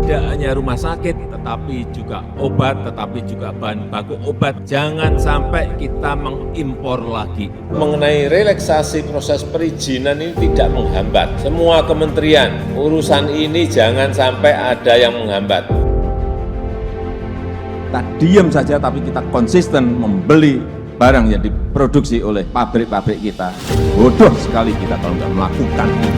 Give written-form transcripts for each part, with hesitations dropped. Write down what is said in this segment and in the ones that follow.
Tidak hanya rumah sakit, tetapi juga obat, tetapi juga bahan baku obat. Jangan sampai kita mengimpor lagi. Mengenai relaksasi proses perizinan ini tidak menghambat. Semua kementerian, urusan ini jangan sampai ada yang menghambat. Kita diam saja tapi kita konsisten membeli barang yang diproduksi oleh pabrik-pabrik kita. Bodoh sekali kita kalau nggak melakukan ini.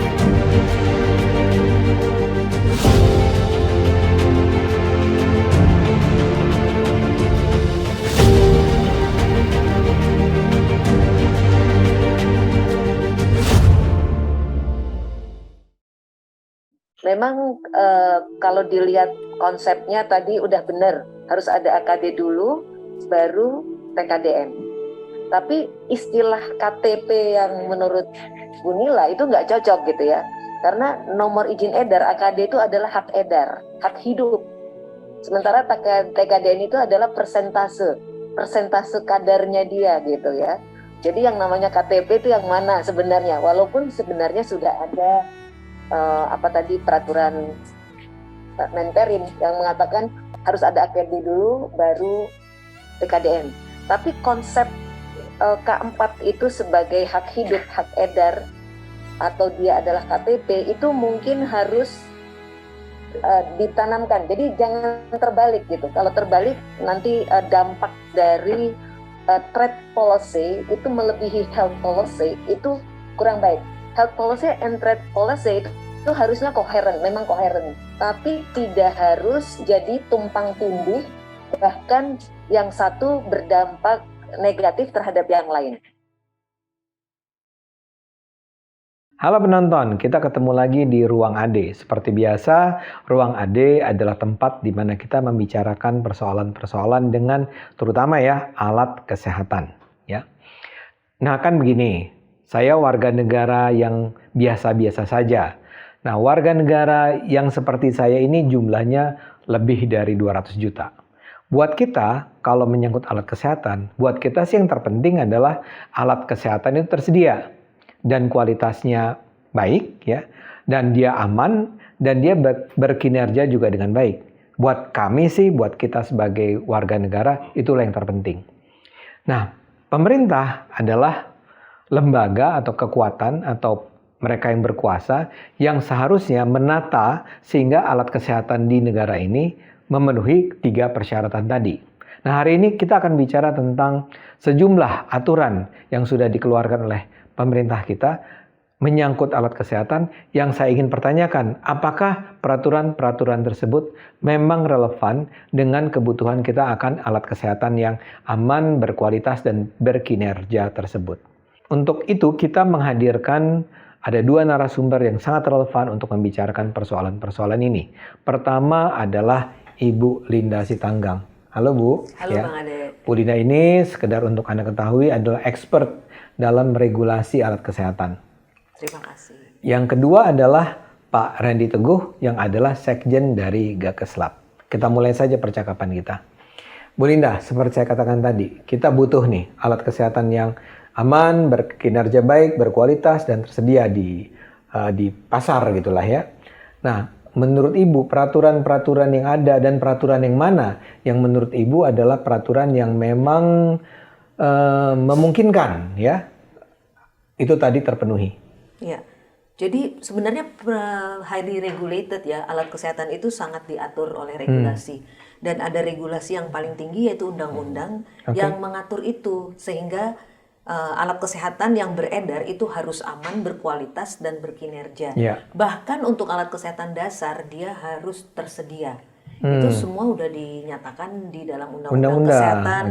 Memang kalau dilihat konsepnya tadi udah benar, harus ada AKD dulu, baru TKDN. Tapi istilah KTP yang menurut Bu Nila itu nggak cocok gitu ya, karena nomor izin edar AKD itu adalah hak edar, hak hidup. Sementara TKDN itu adalah persentase kadarnya dia gitu ya. Jadi yang namanya KTP itu yang mana sebenarnya, walaupun sebenarnya sudah ada peraturan Menperin yang mengatakan harus ada AKD dulu baru TKDN. Tapi konsep K4 itu sebagai hak hidup, hak edar atau dia adalah KTP itu mungkin harus ditanamkan. Jadi jangan terbalik gitu. Kalau terbalik nanti dampak dari trade policy itu melebihi health policy itu kurang baik. Health policy and trade policy itu harusnya koheren, memang koheren, tapi tidak harus jadi tumpang tindih, bahkan yang satu berdampak negatif terhadap yang lain. Halo penonton, kita ketemu lagi di Ruang AD. Seperti biasa, Ruang AD adalah tempat di mana kita membicarakan persoalan-persoalan dengan terutama ya alat kesehatan. Ya. Nah kan begini, saya warga negara yang biasa-biasa saja. Nah, warga negara yang seperti saya ini jumlahnya lebih dari 200 juta. Buat kita, kalau menyangkut alat kesehatan, buat kita sih yang terpenting adalah alat kesehatan itu tersedia dan kualitasnya baik ya, dan dia aman dan dia berkinerja juga dengan baik. Buat kami sih, buat kita sebagai warga negara, itulah yang terpenting. Nah, pemerintah adalah lembaga atau kekuatan atau mereka yang berkuasa yang seharusnya menata sehingga alat kesehatan di negara ini memenuhi 3 persyaratan tadi. Nah, hari ini kita akan bicara tentang sejumlah aturan yang sudah dikeluarkan oleh pemerintah kita menyangkut alat kesehatan yang saya ingin pertanyakan, apakah peraturan-peraturan tersebut memang relevan dengan kebutuhan kita akan alat kesehatan yang aman, berkualitas, dan berkinerja tersebut. Untuk itu kita menghadirkan ada 2 narasumber yang sangat relevan untuk membicarakan persoalan-persoalan ini. Pertama adalah Ibu Linda Sitanggang. Halo Bu. Halo ya. Bang Ade. Bu Linda ini sekedar untuk Anda ketahui adalah expert dalam regulasi alat kesehatan. Terima kasih. Yang kedua adalah Pak Randy Teguh yang adalah Sekjen dari Gakeslab. Kita mulai saja percakapan kita. Bu Linda, seperti saya katakan tadi, kita butuh nih alat kesehatan yang aman, berkinerja baik, berkualitas, dan tersedia di pasar gitulah ya. Nah, menurut Ibu, peraturan-peraturan yang ada dan peraturan yang mana yang menurut Ibu adalah peraturan yang memang memungkinkan ya, itu tadi terpenuhi? Ya, jadi sebenarnya highly regulated ya, alat kesehatan itu sangat diatur oleh regulasi. Dan ada regulasi yang paling tinggi yaitu undang-undang yang mengatur itu, sehingga alat kesehatan yang beredar itu harus aman, berkualitas, dan berkinerja. Yeah. Bahkan untuk alat kesehatan dasar dia harus tersedia. Itu semua udah dinyatakan di dalam Undang-Undang Kesehatan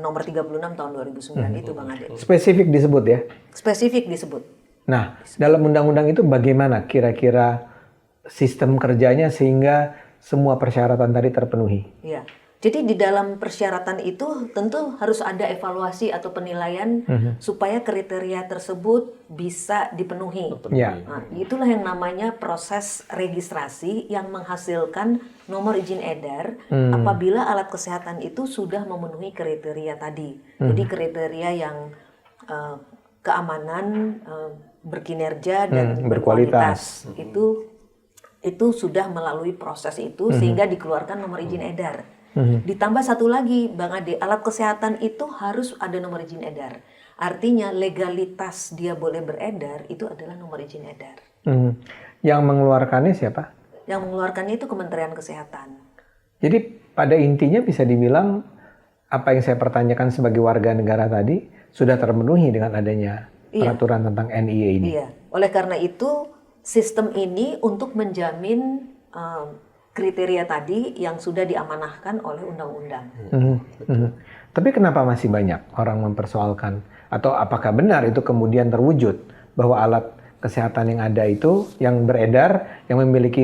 nomor 36 tahun 2009 itu Bang Ade. Spesifik disebut ya? Spesifik disebut. Nah, dalam undang-undang itu bagaimana kira-kira sistem kerjanya sehingga semua persyaratan tadi terpenuhi? Iya. Jadi di dalam persyaratan itu tentu harus ada evaluasi atau penilaian supaya kriteria tersebut bisa dipenuhi. Nah, itulah yang namanya proses registrasi yang menghasilkan nomor izin edar apabila alat kesehatan itu sudah memenuhi kriteria tadi. Jadi kriteria yang keamanan, berkinerja dan berkualitas itu itu sudah melalui proses itu sehingga dikeluarkan nomor izin edar. Ditambah satu lagi, Bang Ade, alat kesehatan itu harus ada nomor izin edar. Artinya legalitas dia boleh beredar itu adalah nomor izin edar. Yang mengeluarkannya siapa? Yang mengeluarkannya itu Kementerian Kesehatan. Jadi pada intinya bisa dibilang apa yang saya pertanyakan sebagai warga negara tadi sudah terpenuhi dengan adanya peraturan tentang NIA ini. Iya. Oleh karena itu sistem ini untuk menjamin kriteria tadi yang sudah diamanahkan oleh undang-undang. Tapi kenapa masih banyak orang mempersoalkan? Atau apakah benar itu kemudian terwujud bahwa alat kesehatan yang ada itu, yang beredar, yang memiliki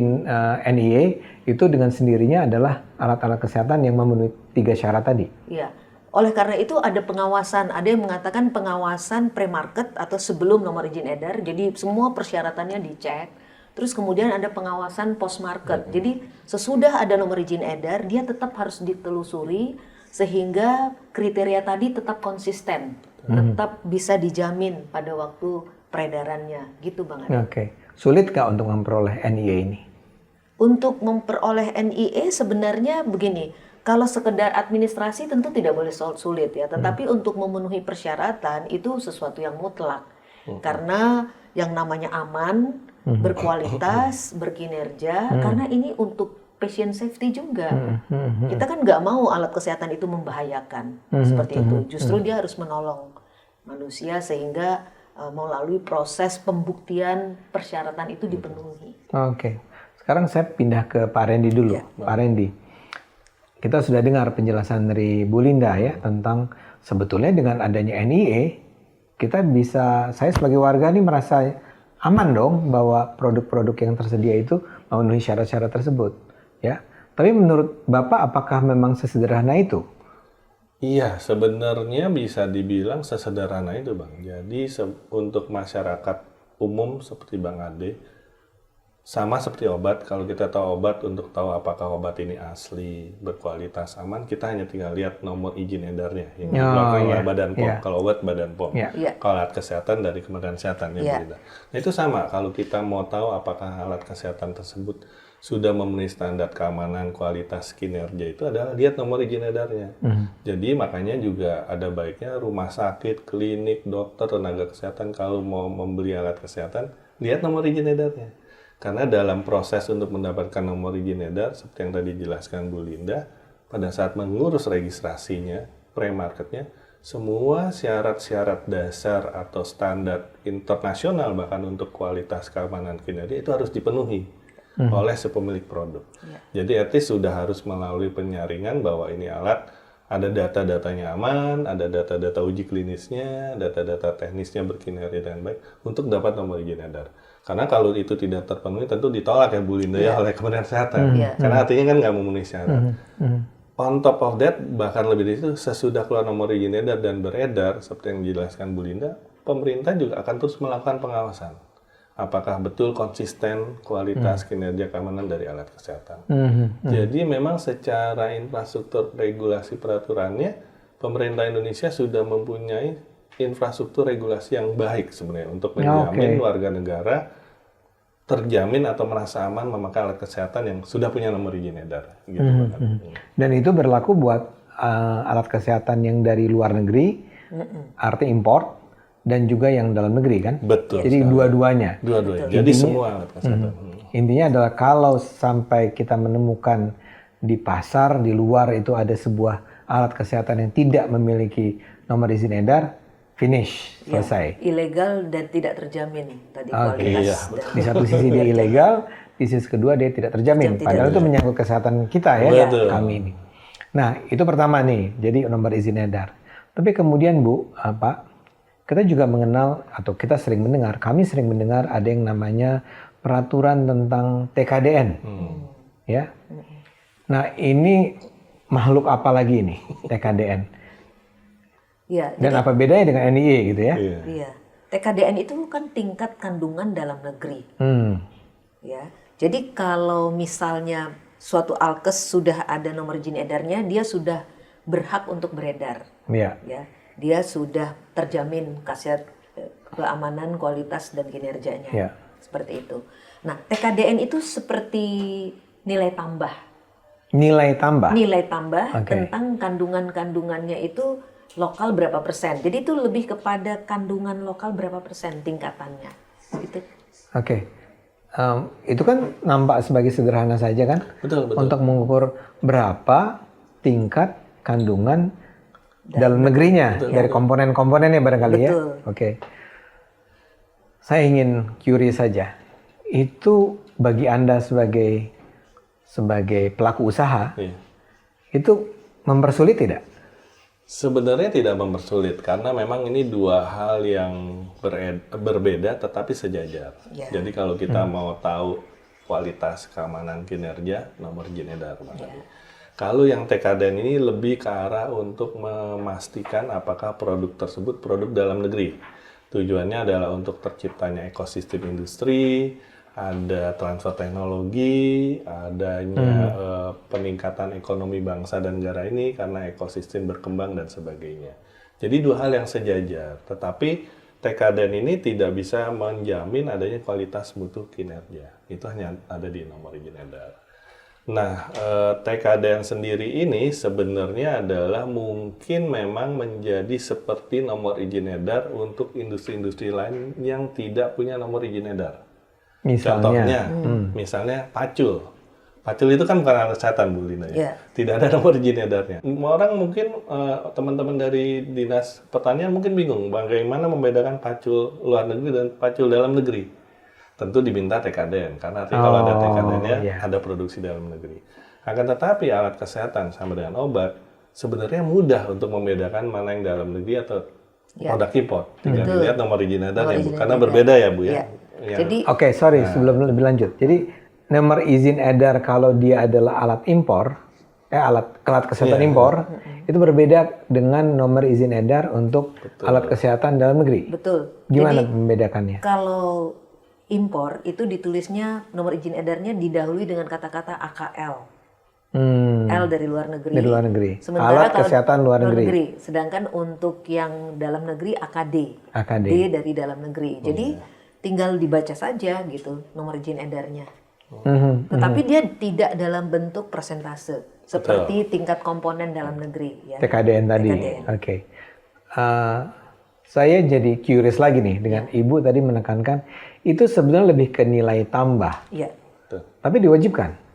NIA, itu dengan sendirinya adalah alat-alat kesehatan yang memenuhi 3 syarat tadi? Iya. Oleh karena itu ada pengawasan, ada yang mengatakan pengawasan pre-market atau sebelum nomor izin edar, jadi semua persyaratannya dicek. Terus kemudian ada pengawasan post-market, jadi sesudah ada nomor izin edar, dia tetap harus ditelusuri sehingga kriteria tadi tetap konsisten, tetap bisa dijamin pada waktu peredarannya, gitu Bang Ade. Oke. Sulit nggak untuk memperoleh NIA ini? Untuk memperoleh NIA sebenarnya begini, kalau sekedar administrasi tentu tidak boleh sulit ya, tetapi untuk memenuhi persyaratan itu sesuatu yang mutlak. Karena yang namanya aman, berkualitas, berkinerja, karena ini untuk patient safety juga. Kita kan nggak mau alat kesehatan itu membahayakan, seperti itu. Justru dia harus menolong manusia sehingga melalui proses pembuktian persyaratan itu dipenuhi. Oke. Sekarang saya pindah ke Pak Randy dulu. Pak Randy, kita sudah dengar penjelasan dari Bu Linda ya tentang sebetulnya dengan adanya NIA, kita bisa, saya sebagai warga nih merasa aman dong bahwa produk-produk yang tersedia itu memenuhi syarat-syarat tersebut. Ya. Tapi menurut Bapak apakah memang sesederhana itu? Iya, sebenarnya bisa dibilang sesederhana itu, Bang. Jadi untuk masyarakat umum seperti Bang Ade, sama seperti obat, kalau kita tahu obat, untuk tahu apakah obat ini asli, berkualitas, aman, kita hanya tinggal lihat nomor izin edarnya yang dikeluarkan oleh Badan POM. Kalau obat, Badan POM. Kalau alat kesehatan dari Kementerian Kesehatan. Nah, itu sama, kalau kita mau tahu apakah alat kesehatan tersebut sudah memenuhi standar keamanan, kualitas, kinerja, itu adalah lihat nomor izin edarnya. Jadi makanya juga ada baiknya rumah sakit, klinik, dokter, tenaga kesehatan kalau mau membeli alat kesehatan, lihat nomor izin edarnya. Karena dalam proses untuk mendapatkan nomor izin edar, seperti yang tadi dijelaskan Bu Linda, pada saat mengurus registrasinya, pre-marketnya, semua syarat-syarat dasar atau standar internasional bahkan untuk kualitas keamanan kinerja itu harus dipenuhi oleh si pemilik produk. Jadi etis sudah harus melalui penyaringan bahwa ini alat ada data-datanya aman, ada data-data uji klinisnya, data-data teknisnya berkinerja dengan baik untuk dapat nomor izin edar. Karena kalau itu tidak terpenuhi tentu ditolak ya Bu Linda ya oleh Kementerian Kesehatan. Karena artinya kan nggak memenuhi syarat. On top of that, bahkan lebih dari itu, sesudah keluar nomor izin edar dan beredar, seperti yang dijelaskan Bu Linda, pemerintah juga akan terus melakukan pengawasan. Apakah betul konsisten kualitas kinerja keamanan dari alat kesehatan. Jadi memang secara infrastruktur regulasi peraturannya, pemerintah Indonesia sudah mempunyai infrastruktur regulasi yang baik sebenarnya untuk menjamin warga negara terjamin atau merasa aman memakai alat kesehatan yang sudah punya nomor izin edar. Gitu, Dan itu berlaku buat alat kesehatan yang dari luar negeri, arti import, dan juga yang dalam negeri kan? Betul. Jadi dua-duanya. Dua-duanya. Jadi semua alat kesehatan. Intinya adalah kalau sampai kita menemukan di pasar, di luar itu ada sebuah alat kesehatan yang tidak memiliki nomor izin edar, finish, selesai. Ilegal dan tidak terjamin tadi kualitas. Di satu sisi dia ilegal, di sisi kedua dia tidak terjamin. Padahal itu menyangkut kesehatan kita ya, kami ini. Nah, itu pertama nih, jadi nomor izin edar. Tapi kemudian Bu, Pak, kita juga mengenal atau kita sering mendengar, kami sering mendengar ada yang namanya peraturan tentang TKDN. Ya. Nah, ini makhluk apa lagi nih TKDN? Ya, dan apa bedanya dengan NIA gitu ya? Iya. TKDN itu kan tingkat kandungan dalam negeri. Ya. Jadi kalau misalnya suatu alkes sudah ada nomor izin edarnya, dia sudah berhak untuk beredar. Ya. Dia sudah terjamin khasiat keamanan, kualitas dan kinerjanya. Seperti itu. Nah, TKDN itu seperti nilai tambah. Nilai tambah. Nilai tambah Oke. tentang kandungan-kandungannya itu lokal berapa persen. Jadi itu lebih kepada kandungan lokal berapa persen tingkatannya. Gitu. Oke. Itu kan nampak sebagai sederhana saja kan? Betul. Untuk mengukur berapa tingkat kandungan dalam negerinya dari komponen-komponennya barangkali ya. Betul. Oke. Saya ingin curious saja. Itu bagi Anda sebagai pelaku usaha, Iya. itu mempersulit tidak? Sebenarnya tidak mempersulit karena memang ini dua hal yang berbeda tetapi sejajar. Ya. Jadi kalau kita mau tahu kualitas keamanan kinerja, nomor izin edar. Kalau yang TKDN ini lebih ke arah untuk memastikan apakah produk tersebut produk dalam negeri. Tujuannya adalah untuk terciptanya ekosistem industri, ada transfer teknologi, adanya peningkatan ekonomi bangsa dan negara ini karena ekosistem berkembang dan sebagainya. Jadi dua hal yang sejajar, tetapi TKDN ini tidak bisa menjamin adanya kualitas mutu kinerja. Itu hanya ada di nomor izin edar. Nah, TKDN sendiri ini sebenarnya adalah mungkin memang menjadi seperti nomor izin edar untuk industri-industri lain yang tidak punya nomor izin edar. Misalnya, Contohnya, misalnya pacul. Pacul itu kan bukan alat kesehatan, Bu Lina. Ya? Yeah. Tidak ada nomor izin edarnya. Orang mungkin, teman-teman dari Dinas Pertanian mungkin bingung bagaimana membedakan pacul luar negeri dan pacul dalam negeri. Tentu diminta TKDN, karena artinya kalau ada TKDN-nya, ada produksi dalam negeri. Akan tetapi alat kesehatan sama dengan obat, sebenarnya mudah untuk membedakan mana yang dalam negeri atau produk impor. Tinggal dilihat nomor izin edarnya, Bu. Karena berbeda ya, Bu ya. Jadi Oke, sorry sebelum lebih lanjut. Jadi nomor izin edar kalau dia adalah alat impor, alat kesehatan impor, itu berbeda dengan nomor izin edar untuk alat kesehatan dalam negeri. betul. Gimana Jadi membedakannya? kalau impor itu ditulisnya nomor izin edarnya didahului dengan kata-kata AKL. L dari luar negeri. Dari luar negeri. Sementara Alat kalau kesehatan luar negeri. Sedangkan untuk yang dalam negeri AKD. AKD. D dari dalam negeri. Jadi tinggal dibaca saja gitu nomor izin edarnya. Tetapi dia tidak dalam bentuk persentase seperti tingkat komponen dalam negeri. Ya. TKDN tadi. TKDN. Oke. Saya jadi curious lagi nih dengan Ibu tadi menekankan itu sebenarnya lebih ke nilai tambah. Ya. Tapi diwajibkan.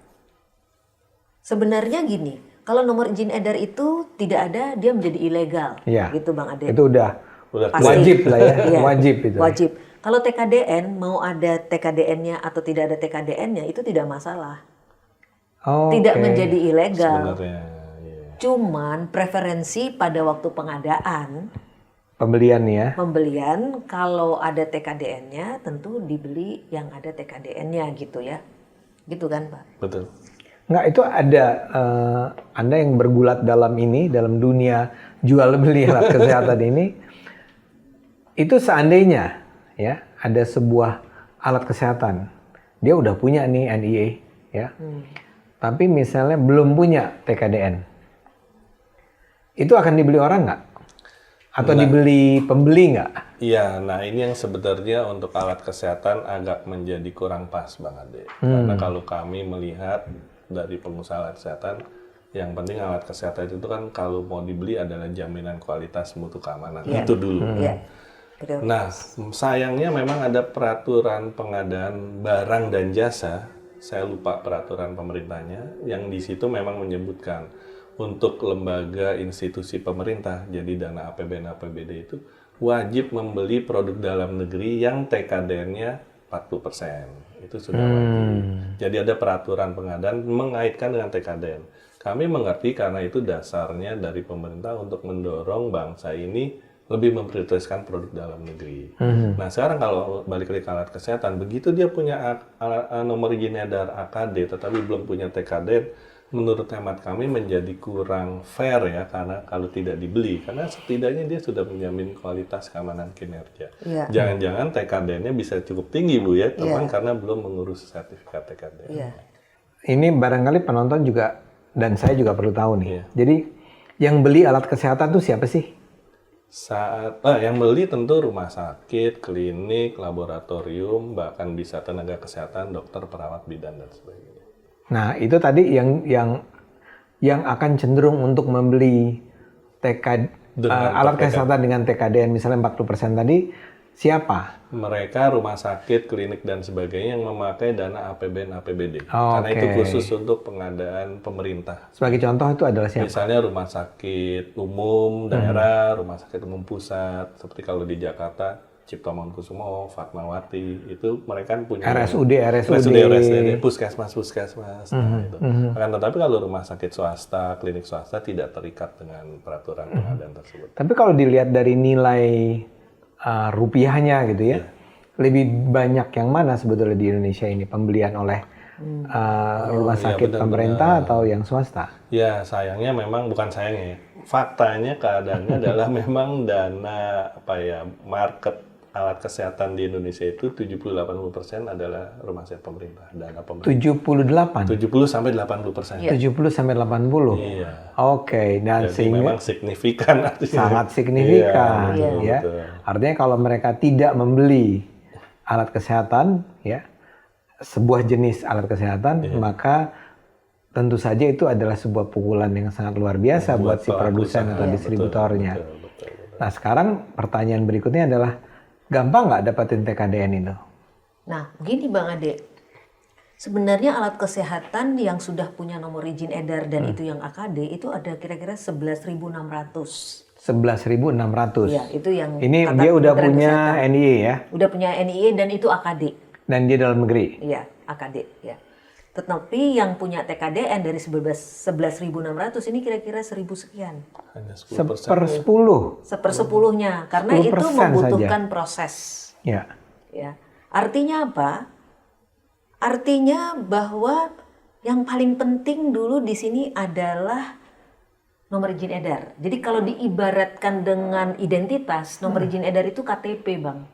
Sebenarnya gini, kalau nomor izin edar itu tidak ada, dia menjadi ilegal. Iya. Gitu Bang Ade. Itu udah Pasti. wajib lah ya. Iya, Wajib itu. Wajib. Kalau TKDN, mau ada TKDN-nya atau tidak ada TKDN-nya, itu tidak masalah. Oh, Tidak oke. menjadi ilegal. Sebenarnya, iya. Cuman preferensi pada waktu pengadaan, Pembelian nih ya. pembelian, kalau ada TKDN-nya, tentu dibeli yang ada TKDN-nya gitu ya. Gitu kan Pak? Betul. Nggak, itu ada Anda yang bergulat dalam ini, dalam dunia jual beli alat kesehatan ini, itu seandainya ya ada sebuah alat kesehatan, dia udah punya nih NIA ya, tapi misalnya belum punya TKDN, itu akan dibeli orang nggak? Atau dibeli pembeli nggak? Iya, nah ini yang sebenarnya untuk alat kesehatan agak menjadi kurang pas, Bang Ade. Karena kalau kami melihat dari pengusaha alat kesehatan, yang penting alat kesehatan itu kan kalau mau dibeli adalah jaminan kualitas mutu keamanan. Itu dulu. Iya. Betul. Nah, sayangnya memang ada peraturan pengadaan barang dan jasa, saya lupa peraturan pemerintahnya, yang di situ memang menyebutkan untuk lembaga institusi pemerintah, jadi dana APBN APBD itu wajib membeli produk dalam negeri yang TKDN-nya 40%. Itu sudah wajib. Jadi ada peraturan pengadaan mengaitkan dengan TKDN. Kami mengerti karena itu dasarnya dari pemerintah untuk mendorong bangsa ini lebih memprioritaskan produk dalam negeri. Nah sekarang kalau balik ke alat kesehatan, begitu dia punya nomor izin edar AKD tetapi belum punya TKDN, menurut hemat kami menjadi kurang fair ya, karena kalau tidak dibeli, karena setidaknya dia sudah menjamin kualitas keamanan kinerja. Iya. Jangan-jangan TKDN-nya bisa cukup tinggi Bu ya, teman karena belum mengurus sertifikat TKDN. Iya. Ini barangkali penonton juga dan saya juga perlu tahu nih. Iya. Jadi yang beli alat kesehatan tuh siapa sih? Yang beli tentu rumah sakit, klinik, laboratorium, bahkan bisa tenaga kesehatan, dokter, perawat, bidan dan sebagainya. Nah, itu tadi yang akan cenderung untuk membeli alat kesehatan dengan TKDN misalnya 40% tadi siapa? Mereka rumah sakit, klinik dan sebagainya yang memakai dana APBN APBD. Karena itu khusus untuk pengadaan pemerintah. Sebagai contoh itu adalah siapa? Misalnya rumah sakit umum daerah, rumah sakit umum pusat, seperti kalau di Jakarta Cipto Mangunkusumo, Fatmawati, itu mereka punya RSUD, puskesmas. Nah, itu. Akan tetapi kalau rumah sakit swasta, klinik swasta tidak terikat dengan peraturan pengadaan tersebut. Tapi kalau dilihat dari nilai rupiahnya gitu ya, lebih banyak yang mana sebetulnya di Indonesia ini pembelian oleh rumah sakit pemerintah atau yang swasta? Ya sayangnya memang bukan sayangnya ya. Faktanya keadaannya adalah memang dana market alat kesehatan di Indonesia itu 70-80% adalah rumah sakit pemerintah, dana pemerintah. 78? 70-80%. 70-80? Iya. Oke, dan jadi sehingga memang signifikan artinya. sangat signifikan, ya. Betul. Artinya kalau mereka tidak membeli alat kesehatan, ya, sebuah jenis alat kesehatan, maka tentu saja itu adalah sebuah pukulan yang sangat luar biasa buat si produsen atau distributornya. Betul. Nah, sekarang pertanyaan berikutnya adalah, gampang nggak dapetin TKDN itu? Nah, begini Bang Ade. Sebenarnya alat kesehatan yang sudah punya nomor izin edar dan itu yang AKD itu ada kira-kira 11.600. 11.600. Ya, itu yang Ini kata dia udah Kementerian punya Kesehatan. NIE ya? Udah punya NIE dan itu AKD. Dan dia dalam negeri? Iya, AKD ya. Tetapi yang punya TKDN dari 11.600 ini kira-kira 1.000 sekian. Hanya 10%. Sepersepuluh? Sepersepuluhnya, karena 10% itu membutuhkan proses. Ya. Ya. Artinya apa? Artinya bahwa yang paling penting dulu di sini adalah nomor izin edar. Jadi kalau diibaratkan dengan identitas, nomor izin edar itu KTP, Bang.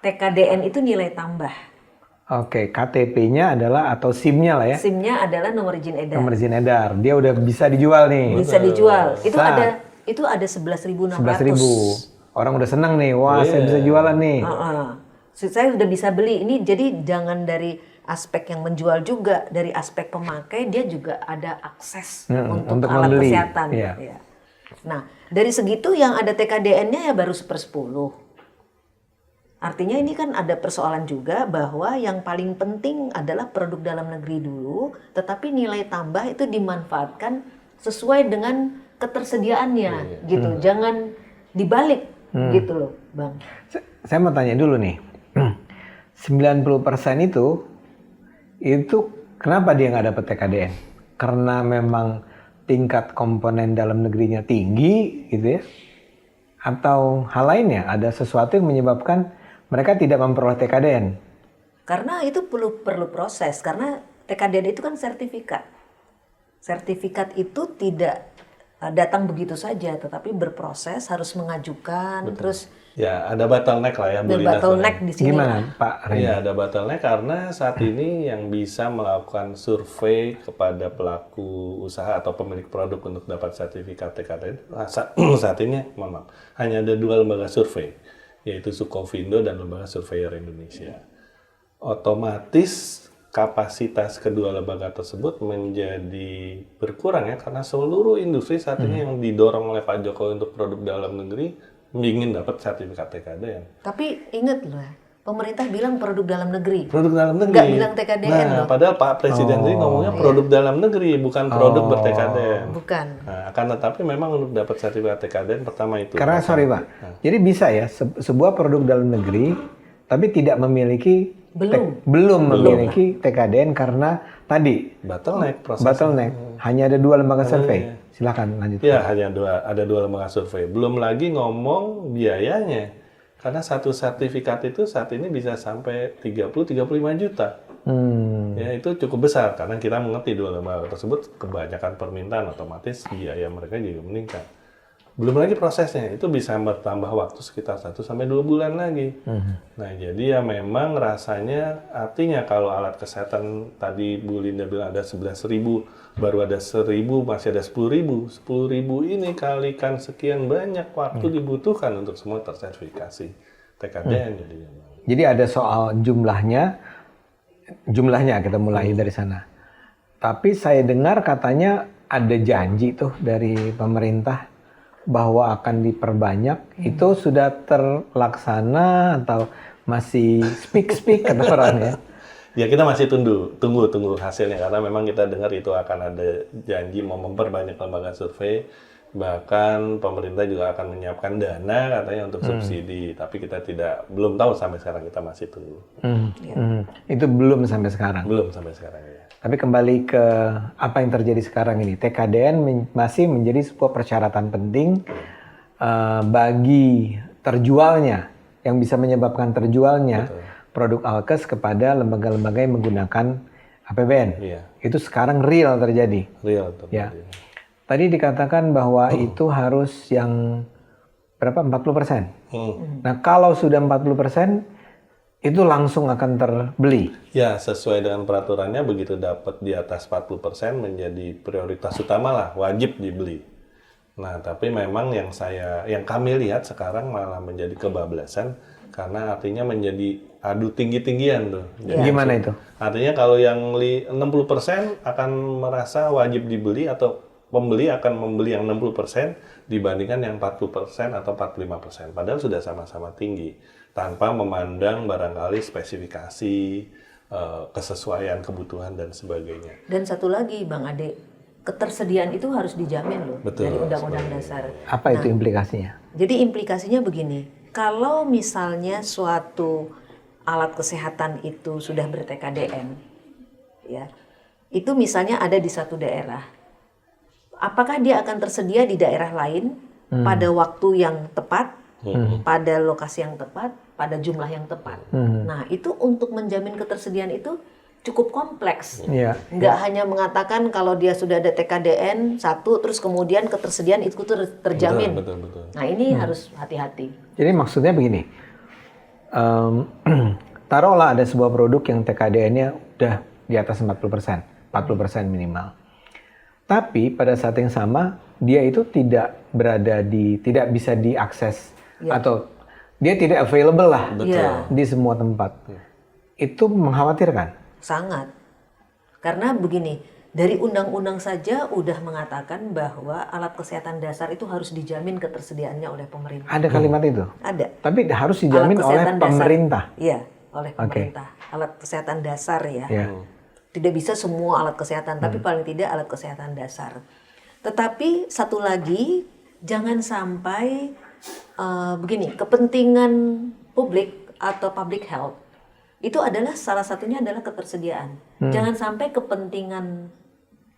TKDN itu nilai tambah. Oke, KTP-nya adalah atau SIM-nya lah ya? SIM-nya adalah nomor izin edar. Nomor izin edar. Dia udah bisa dijual nih. Bisa dijual. Sah. Itu ada 11.600. 11.000. Orang udah senang nih. Wah, saya bisa jualan nih. Saya udah bisa beli. Ini jadi jangan dari aspek yang menjual juga, dari aspek pemakai dia juga ada akses untuk alat membeli. kesehatan. Iya. Ya. Nah, dari segitu yang ada TKDN-nya ya baru 1/10. Artinya ini kan ada persoalan juga bahwa yang paling penting adalah produk dalam negeri dulu, tetapi nilai tambah itu dimanfaatkan sesuai dengan ketersediaannya, gitu. Jangan dibalik, gitu loh, Bang. Saya mau tanya dulu nih, 90% itu kenapa dia nggak dapat TKDN? Karena memang tingkat komponen dalam negerinya tinggi, gitu ya? Atau hal lainnya? Ada sesuatu yang menyebabkan mereka tidak memperoleh TKDN? Karena itu perlu proses, karena TKDN itu kan sertifikat. Sertifikat itu tidak datang begitu saja, tetapi berproses, harus mengajukan, terus ya ada bottleneck lah ya, Bu Lina. bottleneck di sini. Gimana, Pak Reni? Iya, ada bottleneck karena saat ini yang bisa melakukan survei kepada pelaku usaha atau pemilik produk untuk dapat sertifikat TKDN saat ini, mohon maaf, hanya ada 2 lembaga survei, yaitu Sukovindo dan Lembaga Surveyor Indonesia. Otomatis kapasitas kedua lembaga tersebut menjadi berkurang ya, karena seluruh industri saat ini yang didorong oleh Pak Jokowi untuk produk dalam negeri ingin dapat sertifikat TKDN. Tapi ingat loh, pemerintah bilang produk dalam negeri. Produk dalam negeri. Nggak bilang TKDN nah, loh. padahal Pak Presiden tadi ngomongnya produk dalam negeri, bukan produk ber-TKDN. Bukan. Nah, akan tetapi memang untuk dapat sertifikat TKDN pertama itu. Karena sorry Pak, jadi bisa ya sebuah produk dalam negeri tapi tidak memiliki belum memiliki TKDN karena tadi bottleneck proses. Hanya ada 2 lembaga survei. Silakan lanjut. Ya, hanya ada 2 lembaga survei. Belum lagi ngomong biayanya. Karena satu sertifikat itu saat ini bisa sampai 30-35 juta. Ya, itu cukup besar karena kita mengerti 2 lembaga tersebut kebanyakan permintaan, otomatis biaya mereka juga meningkat. Belum lagi prosesnya, itu bisa bertambah waktu sekitar 1-2 bulan lagi. Nah, jadi ya memang rasanya, artinya kalau alat kesehatan tadi Bu Linda bilang ada 11.000, baru ada 1.000, masih ada 10.000. 10.000 ini kalikan sekian banyak waktu dibutuhkan untuk semua tersertifikasi TKDN jadinya. Jadi ada soal jumlahnya kita mulai dari sana. Tapi saya dengar katanya ada janji tuh dari pemerintah bahwa akan diperbanyak. Itu sudah terlaksana atau masih speak kata orang ya? Ya kita masih tunggu hasilnya, karena memang kita dengar itu akan ada janji mau memperbanyak lembaga survei, bahkan pemerintah juga akan menyiapkan dana katanya untuk subsidi, tapi kita belum tahu sampai sekarang, kita masih tunggu. Itu belum sampai sekarang. Belum sampai sekarang ya. Tapi kembali ke apa yang terjadi sekarang ini, TKDN masih menjadi sebuah persyaratan penting bagi terjualnya, yang bisa menyebabkan terjualnya produk Alkes kepada lembaga-lembaga yang menggunakan APBN. Iya. Itu sekarang real terjadi. Real terjadi. Ya. Tadi dikatakan bahwa itu harus yang berapa? 40%. Nah, kalau sudah 40%, itu langsung akan terbeli. Ya, sesuai dengan peraturannya, begitu dapat di atas 40% menjadi prioritas utama lah, wajib dibeli. Nah, tapi memang yang kami lihat sekarang malah menjadi kebablasan, karena artinya menjadi adu tinggi-tinggian tuh. Jadi, Gimana itu? Artinya kalau yang 60% akan merasa wajib dibeli, atau pembeli akan membeli yang 60% dibandingkan yang 40% atau 45%. Padahal sudah sama-sama tinggi, tanpa memandang barangkali spesifikasi, kesesuaian kebutuhan dan sebagainya. Dan satu lagi Bang Ade, ketersediaan itu harus dijamin loh. Betul, dari Undang-Undang Dasar. Apa itu implikasinya? Jadi implikasinya begini, kalau misalnya suatu alat kesehatan itu sudah ber-TKDN, ya, itu misalnya ada di satu daerah, apakah dia akan tersedia di daerah lain pada waktu yang tepat, pada lokasi yang tepat, pada jumlah yang tepat. Nah, itu untuk menjamin ketersediaan itu cukup kompleks. Iya. Nggak hanya mengatakan kalau dia sudah ada TKDN satu, terus kemudian ketersediaan itu terjamin. Betul. Nah, ini harus hati-hati. Jadi maksudnya begini, taruhlah ada sebuah produk yang TKDN-nya udah di atas 40% minimal. Tapi pada saat yang sama dia itu tidak bisa diakses atau dia tidak available lah di semua tempat. Itu mengkhawatirkan. Sangat. Karena begini, dari undang-undang saja udah mengatakan bahwa alat kesehatan dasar itu harus dijamin ketersediaannya oleh pemerintah. Ada kalimat itu? Ada. Tapi harus dijamin oleh pemerintah. Iya, oleh pemerintah. Alat kesehatan dasar ya. Tidak bisa semua alat kesehatan, tapi paling tidak alat kesehatan dasar. Tetapi satu lagi, jangan sampai begini, kepentingan publik atau public health itu adalah salah satunya adalah ketersediaan. Jangan sampai kepentingan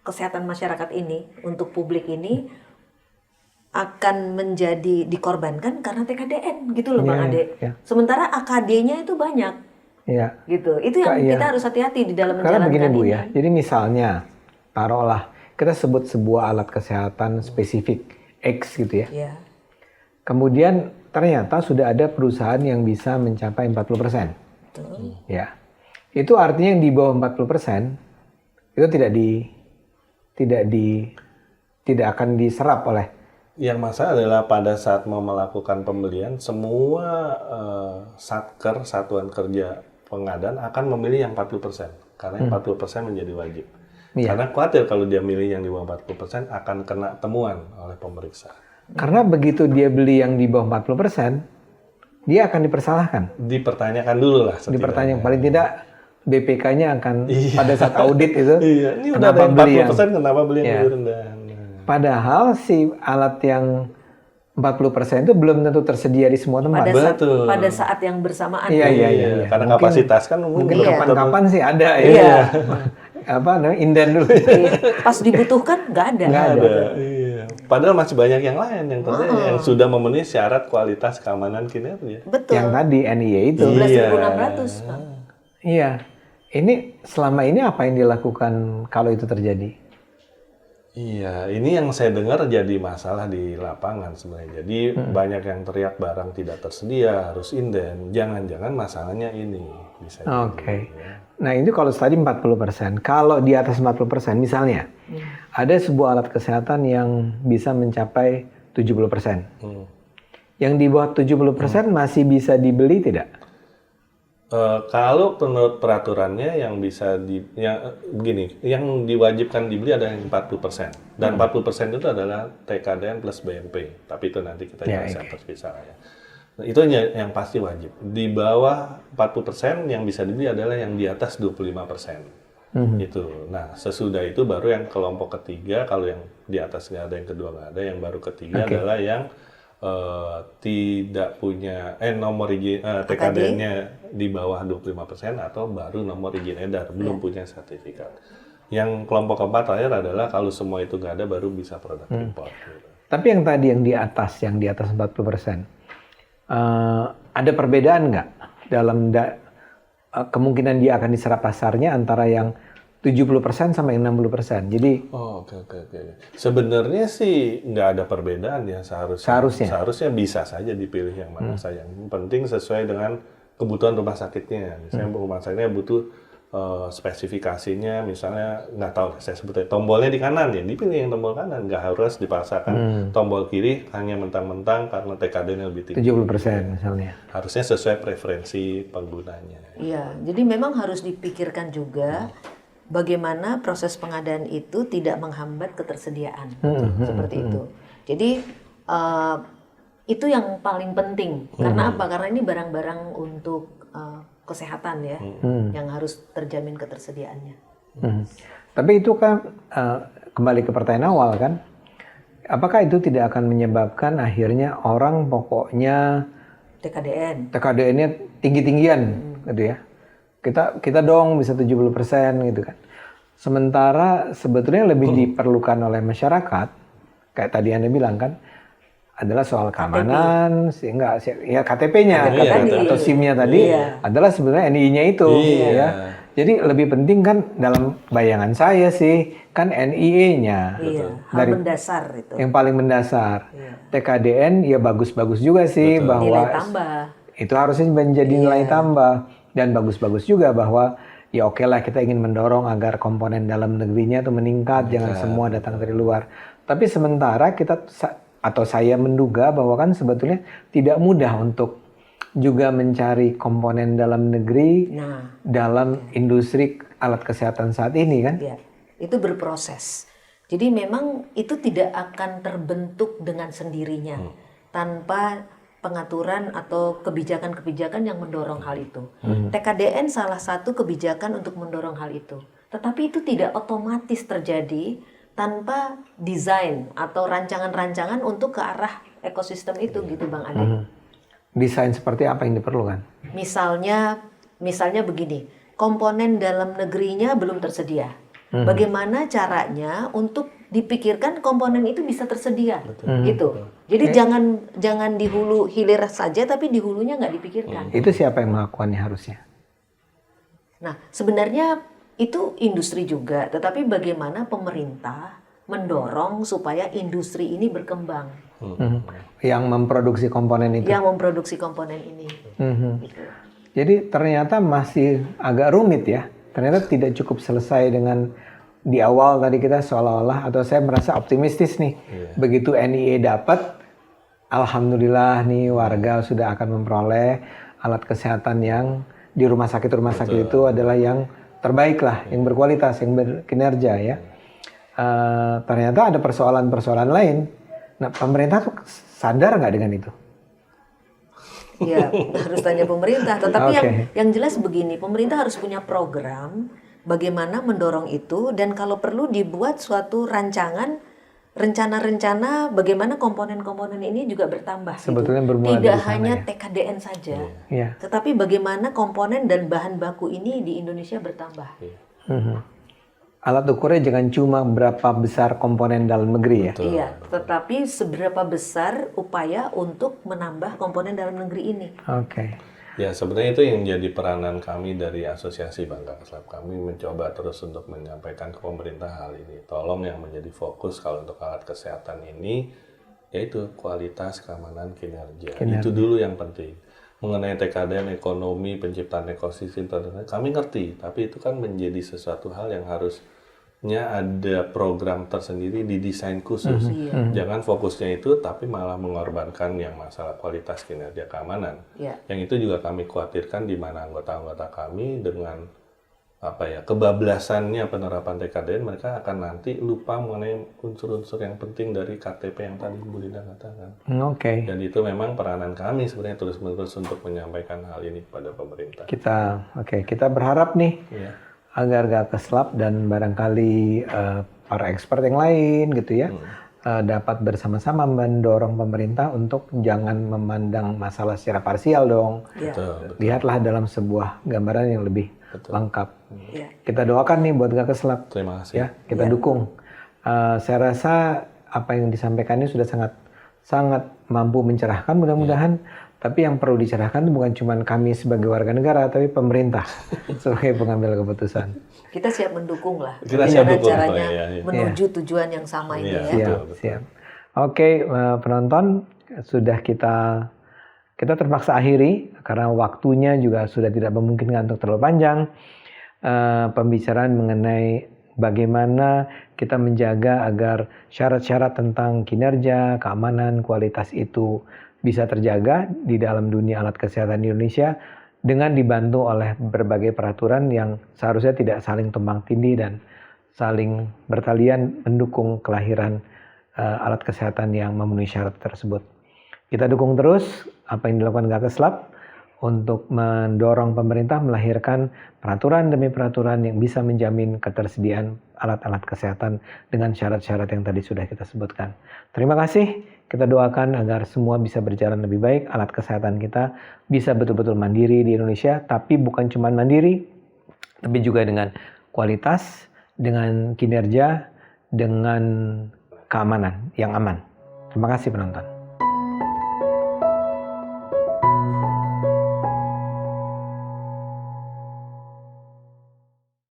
kesehatan masyarakat ini untuk publik ini akan menjadi dikorbankan karena TKDN gitu loh Bang Ade. Sementara AKD-nya itu banyak. Iya. Gitu. Itu yang kita harus hati-hati di dalam menjalankan. Karena begini Bu ini. ya. Jadi misalnya taruhlah kita sebut sebuah alat kesehatan spesifik X gitu ya. Iya. Kemudian ternyata sudah ada perusahaan yang bisa mencapai 40%. Betul. Ya. Itu artinya yang di bawah 40% itu tidak akan diserap oleh. Yang masalah adalah pada saat mau melakukan pembelian, semua satker, satuan kerja pengadaan akan memilih yang 40%. Karena yang 40% menjadi wajib. Karena khawatir kalau dia milih yang di bawah 40% akan kena temuan oleh pemeriksa. Karena begitu dia beli yang di bawah 40%, dia akan dipersalahkan. Dipertanyakan dulu lah. Dipertanyakan, paling tidak BPK-nya akan pada saat audit itu. Ini udah ada 40%, kenapa beli yang lebih rendah? Padahal si alat yang 40% itu belum tentu tersedia di semua tempat. Pada saat yang bersamaan. Iya. Karena kapasitas kan mungkin kapan-kapan sih ada ya. Apa namanya, inden dulu. Pas dibutuhkan nggak ada. Iya. Padahal masih banyak yang lain yang yang sudah memenuhi syarat kualitas keamanan kinerja. Betul. Yang tadi NIA itu. 11.600. Iya. Ini selama ini apa yang dilakukan kalau itu terjadi? Iya, ini yang saya dengar jadi masalah di lapangan sebenarnya. Jadi banyak yang teriak barang tidak tersedia, harus inden. Jangan-jangan masalahnya ini bisa jadi, Oke. ya. Nah itu kalau tadi 40%. Kalau di atas 40% misalnya, ada sebuah alat kesehatan yang bisa mencapai 70%. Yang di bawah 70% masih bisa dibeli tidak? Kalau menurut peraturannya yang bisa begini, yang diwajibkan dibeli ada yang 40%. Dan 40% itu adalah TKDN plus BMP. Tapi itu nanti kita Ya, jelaskan oke. terpisah ya. Nah, itu yang pasti wajib. Di bawah 40% yang bisa dibeli adalah yang di atas 25%. Itu. Nah, sesudah itu baru yang kelompok ketiga, kalau yang di atas nggak ada, yang kedua nggak ada, yang baru ketiga adalah yang tidak punya nomor izin TKDN-nya di bawah 25% atau baru nomor izin edar, belum punya sertifikat. Yang kelompok keempat terakhir adalah kalau semua itu nggak ada baru bisa produk impor. Gitu. Tapi yang tadi yang di atas 40%, ada perbedaan nggak dalam kemungkinan dia akan diserap pasarnya antara yang 70% sama yang 60%. Jadi Oke. Sebenarnya sih nggak ada perbedaan ya seharusnya. Seharusnya bisa saja dipilih yang mana saja. Yang penting sesuai dengan kebutuhan rumah sakitnya. Misalnya rumah sakitnya butuh spesifikasinya, misalnya nggak tahu saya sebutnya tombolnya di kanan ya, dipilih yang tombol kanan. Nggak harus dipaksakan tombol kiri hanya mentang-mentang karena TKD-nya lebih tinggi. 70% misalnya. Harusnya sesuai preferensi penggunanya. Iya, jadi memang harus dipikirkan juga bagaimana proses pengadaan itu tidak menghambat ketersediaan, seperti itu. Jadi itu yang paling penting. Karena apa? Karena ini barang-barang untuk kesehatan ya, yang harus terjamin ketersediaannya. Tapi itu kan kembali ke pertanyaan awal kan, apakah itu tidak akan menyebabkan akhirnya orang pokoknya TKDN-nya tinggi-tinggian gitu ya? Kita dong bisa 70% gitu kan. Sementara sebetulnya lebih diperlukan oleh masyarakat, kayak tadi Anda bilang kan, adalah soal keamanan, sehingga ya KTP-nya atau SIM-nya tadi adalah sebenarnya NII-nya itu ya. Jadi lebih penting kan dalam bayangan saya sih kan NIE-nya. Hal mendasar itu. Yang paling mendasar. TKDN ya bagus-bagus juga sih bahwa nilai tambah. Itu harusnya menjadi nilai tambah. Dan bagus-bagus juga bahwa ya oke lah kita ingin mendorong agar komponen dalam negerinya itu meningkat, jangan semua datang dari luar. Tapi sementara kita atau saya menduga bahwa kan sebetulnya tidak mudah untuk juga mencari komponen dalam negeri dalam industri alat kesehatan saat ini kan? Ya, itu berproses. Jadi memang itu tidak akan terbentuk dengan sendirinya tanpa pengaturan atau kebijakan-kebijakan yang mendorong hal itu. TKDN salah satu kebijakan untuk mendorong hal itu. Tetapi itu tidak otomatis terjadi tanpa desain atau rancangan-rancangan untuk ke arah ekosistem itu gitu Bang Ade. Desain seperti apa yang diperlukan? Misalnya begini, komponen dalam negerinya belum tersedia. Bagaimana caranya untuk dipikirkan komponen itu bisa tersedia, gitu. Jadi jangan di hulu hilir saja, tapi di hulunya nggak dipikirkan. Itu siapa yang melakukannya harusnya? Nah, sebenarnya itu industri juga, tetapi bagaimana pemerintah mendorong supaya industri ini berkembang. Yang memproduksi komponen itu? Yang memproduksi komponen ini. Gitu. Jadi ternyata masih agak rumit ya. Ternyata tidak cukup selesai dengan di awal tadi kita seolah-olah, atau saya merasa optimistis nih. Begitu NIE dapat, alhamdulillah nih warga sudah akan memperoleh alat kesehatan yang di rumah sakit itu adalah yang terbaik lah, yang berkualitas, yang berkinerja ya. Ternyata ada persoalan-persoalan lain. Nah, pemerintah tuh sadar nggak dengan itu? Ya, harus tanya pemerintah. Tetapi yang jelas begini, pemerintah harus punya program bagaimana mendorong itu, dan kalau perlu dibuat suatu rencana-rencana bagaimana komponen-komponen ini juga bertambah. Sebetulnya gitu. bermula Tidak dari sana, hanya ya? TKDN saja, Iya. tetapi bagaimana komponen dan bahan baku ini di Indonesia bertambah. Alat ukurnya jangan cuma berapa besar komponen dalam negeri ya? Iya, tetapi seberapa besar upaya untuk menambah komponen dalam negeri ini. Oke. Ya, sebenarnya itu yang jadi peranan kami dari Asosiasi Bangga Keslap. Kami mencoba terus untuk menyampaikan ke pemerintah hal ini. Tolong yang menjadi fokus kalau untuk alat kesehatan ini, yaitu kualitas, keamanan, kinerja. Itu dulu yang penting. Mengenai TKDN, ekonomi, penciptaan ekosistem, kami ngerti. Tapi itu kan menjadi sesuatu hal yang harusnya ada program tersendiri didesain khusus. Jangan fokusnya itu, tapi malah mengorbankan yang masalah kualitas, kinerja, keamanan. Yang itu juga kami khawatirkan di mana anggota-anggota kami dengan kebablasannya penerapan TKDN, mereka akan nanti lupa mengenai unsur-unsur yang penting dari KTP yang tadi Bu Linda katakan. Dan itu memang peranan kami sebenarnya terus-menerus untuk menyampaikan hal ini kepada pemerintah. Kita berharap nih agar Gakeslap dan barangkali para expert yang lain gitu ya dapat bersama-sama mendorong pemerintah untuk jangan memandang masalah secara parsial dong. Betul. Lihatlah dalam sebuah gambaran yang lebih lengkap. Kita doakan nih buat Gakeslap. Terima kasih. Ya, kita dukung. Saya rasa apa yang disampaikan ini sudah sangat mampu mencerahkan mudah-mudahan. Tapi yang perlu dicerahkan itu bukan cuma kami sebagai warga negara, tapi pemerintah sebagai pengambil keputusan. Kita siap mendukung lah. Kita siap dukung, caranya ya. menuju tujuan yang sama ini ya. Siap. Oke, penonton, sudah kita terpaksa akhiri karena waktunya juga sudah tidak memungkinkan untuk terlalu panjang. Pembicaraan mengenai bagaimana kita menjaga agar syarat-syarat tentang kinerja, keamanan, kualitas itu bisa terjaga di dalam dunia alat kesehatan di Indonesia dengan dibantu oleh berbagai peraturan yang seharusnya tidak saling tumpang tindih dan saling bertalian mendukung kelahiran alat kesehatan yang memenuhi syarat tersebut. Kita dukung terus apa yang dilakukan Gakeslap untuk mendorong pemerintah melahirkan peraturan demi peraturan yang bisa menjamin ketersediaan alat-alat kesehatan dengan syarat-syarat yang tadi sudah kita sebutkan. Terima kasih. Kita doakan agar semua bisa berjalan lebih baik, alat kesehatan kita bisa betul-betul mandiri di Indonesia, tapi bukan cuma mandiri, tapi juga dengan kualitas, dengan kinerja, dengan keamanan yang aman. Terima kasih penonton.